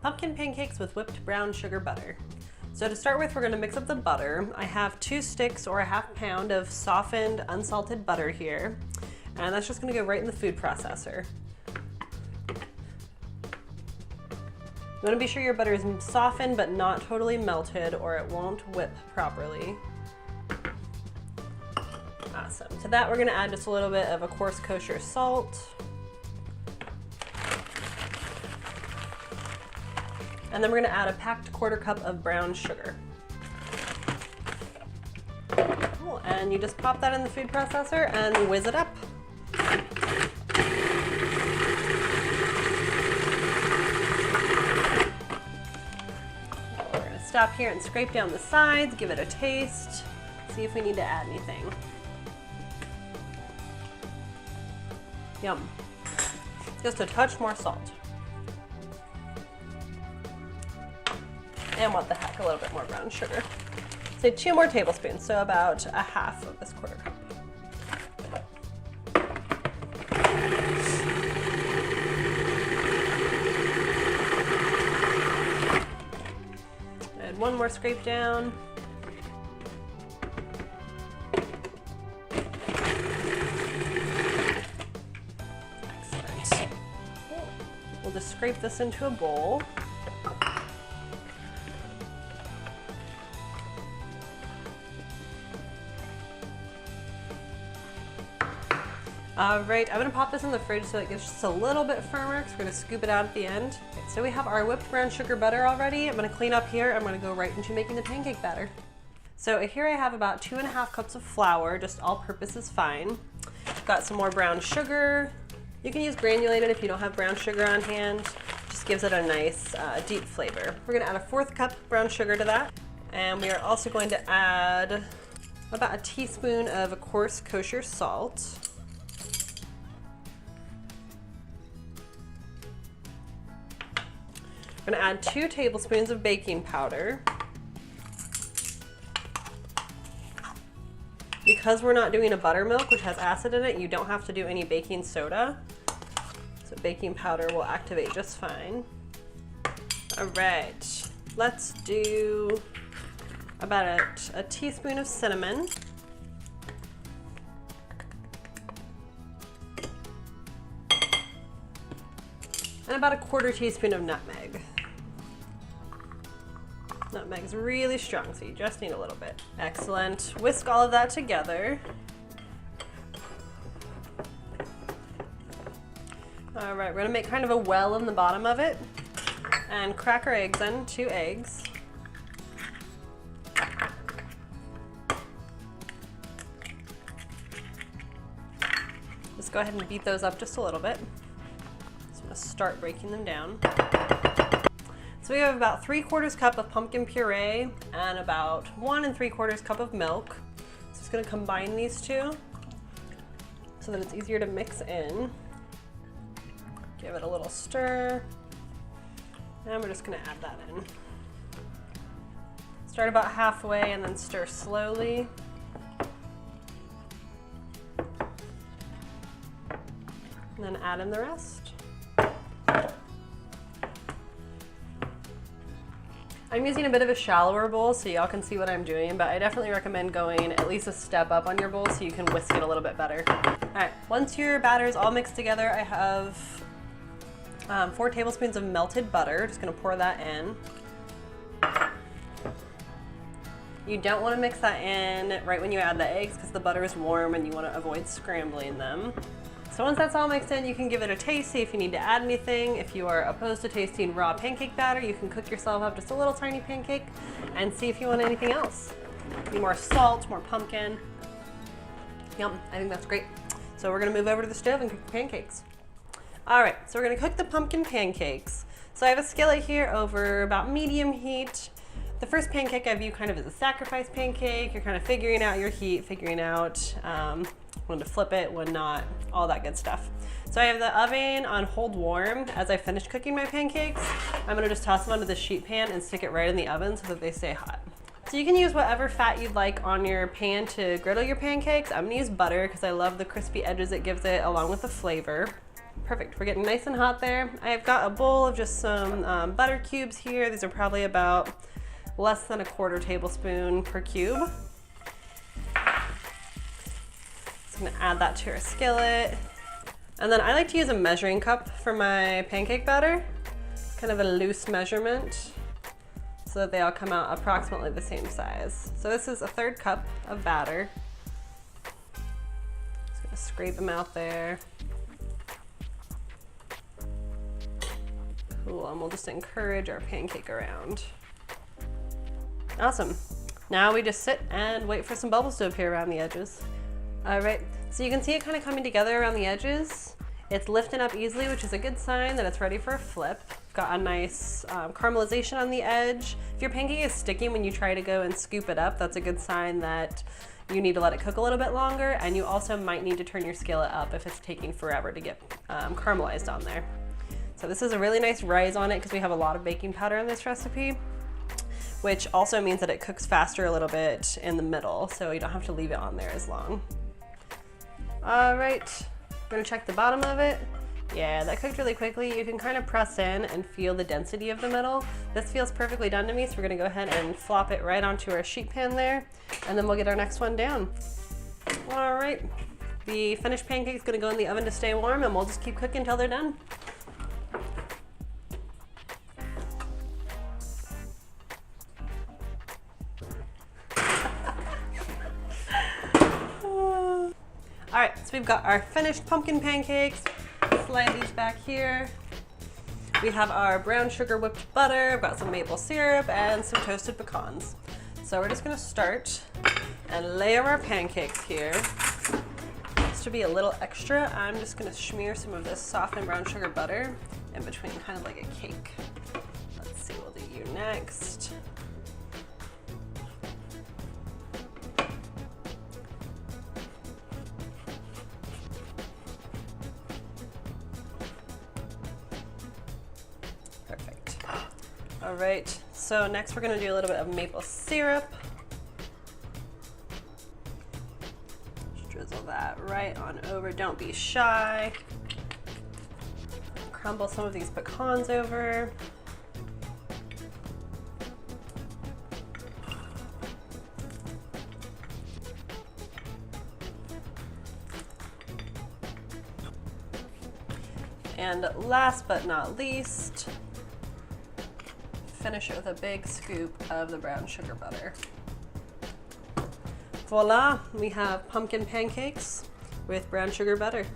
pumpkin pancakes with whipped brown sugar butter. So to start with, we're gonna mix up the butter. I have 2 sticks or a ½ pound of softened, unsalted butter here, and that's just gonna go right in the food processor. You wanna be sure your butter is softened but not totally melted, or it won't whip properly. Awesome. To that, we're gonna add just a little bit of a coarse kosher salt. And then we're gonna add a packed 1/4 cup of brown sugar. Cool. And you just pop that in the food processor and whiz it up. We're gonna stop here and scrape down the sides, give it a taste, see if we need to add anything. Yum. Just a touch more salt. And what the heck, a little bit more brown sugar. Say 2 more tablespoons, so about a half of this 1/4 cup. And 1 more scrape down. Excellent. We'll just scrape this into a bowl. All right, I'm gonna pop this in the fridge so it gets just a little bit firmer, because we're gonna scoop it out at the end. Okay, so we have our whipped brown sugar butter already. I'm gonna clean up here. I'm gonna go right into making the pancake batter. So here I have about 2½ cups of flour, just all purpose is fine. Got some more brown sugar. You can use granulated if you don't have brown sugar on hand. Just gives it a nice deep flavor. We're gonna add a 1/4 cup brown sugar to that. And we are also going to add about a teaspoon of a coarse kosher salt. I'm gonna add 2 tablespoons of baking powder. Because we're not doing a buttermilk, which has acid in it, you don't have to do any baking soda. So baking powder will activate just fine. All right, let's do about a teaspoon of cinnamon. And about a 1/4 teaspoon of nutmeg. Nutmeg's really strong, so you just need a little bit. Excellent. Whisk all of that together. All right, we're gonna make kind of a well in the bottom of it and crack our eggs in, 2 eggs. Just go ahead and beat those up just a little bit. So I'm gonna start breaking them down. So we have about 3/4 cup of pumpkin puree and about 1 3/4 cup of milk. So just gonna combine these 2 so that it's easier to mix in. Give it a little stir. And we're just gonna add that in. Start about halfway and then stir slowly. And then add in the rest. I'm using a bit of a shallower bowl so y'all can see what I'm doing, but I definitely recommend going at least a step up on your bowl so you can whisk it a little bit better. All right, once your batter is all mixed together, I have 4 tablespoons of melted butter. Just gonna pour that in. You don't wanna mix that in right when you add the eggs because the butter is warm and you wanna avoid scrambling them. So once that's all mixed in, you can give it a taste, see if you need to add anything. If you are opposed to tasting raw pancake batter, you can cook yourself up just a little tiny pancake and see if you want anything else. Need more salt, more pumpkin. Yum, I think that's great. So we're gonna move over to the stove and cook the pancakes. All right, so we're gonna cook the pumpkin pancakes. So I have a skillet here over about medium heat. The first pancake I view kind of as a sacrifice pancake. You're kind of figuring out your heat, figuring out when to flip it, when not, all that good stuff. So I have the oven on hold warm. As I finish cooking my pancakes, I'm gonna just toss them onto the sheet pan and stick it right in the oven so that they stay hot. So you can use whatever fat you'd like on your pan to griddle your pancakes. I'm gonna use butter because I love the crispy edges it gives it along with the flavor. perfect. We're getting nice and hot there. I've got a bowl of just some butter cubes here. These are probably about less than a quarter tablespoon per cube. So I'm gonna add that to our skillet. And then I like to use a measuring cup for my pancake batter, kind of a loose measurement, so that they all come out approximately the same size. So this is a 1/3 cup of batter. Just gonna scrape them out there. Cool, and we'll just encourage our pancake around. Awesome. Now we just sit and wait for some bubbles to appear around the edges. All right, so you can see it kind of coming together around the edges. It's lifting up easily, which is a good sign that it's ready for a flip. Got a nice caramelization on the edge. If your pancake is sticky when you try to go and scoop it up, that's a good sign that you need to let it cook a little bit longer, and you also might need to turn your skillet up if it's taking forever to get caramelized on there. So this is a really nice rise on it because we have a lot of baking powder in this recipe, which also means that it cooks faster a little bit in the middle, so you don't have to leave it on there as long. All right, we're gonna check the bottom of it. Yeah, that cooked really quickly. You can kind of press in and feel the density of the middle. This feels perfectly done to me, so we're gonna go ahead and flop it right onto our sheet pan there, and then we'll get our next one down. All right, the finished pancake's gonna go in the oven to stay warm, and we'll just keep cooking until they're done. All right, so we've got our finished pumpkin pancakes. Slide these back here. We have our brown sugar whipped butter. I've got some maple syrup and some toasted pecans. So we're just gonna start and layer our pancakes here. Just to be a little extra, I'm just gonna smear some of this softened brown sugar butter in between, kind of like a cake. Let's see, we'll do you next. All right, so next we're gonna do a little bit of maple syrup. Just drizzle that right on over, don't be shy. Crumble some of these pecans over. And last but not least, finish it with a big scoop of the brown sugar butter. Voila, we have pumpkin pancakes with brown sugar butter.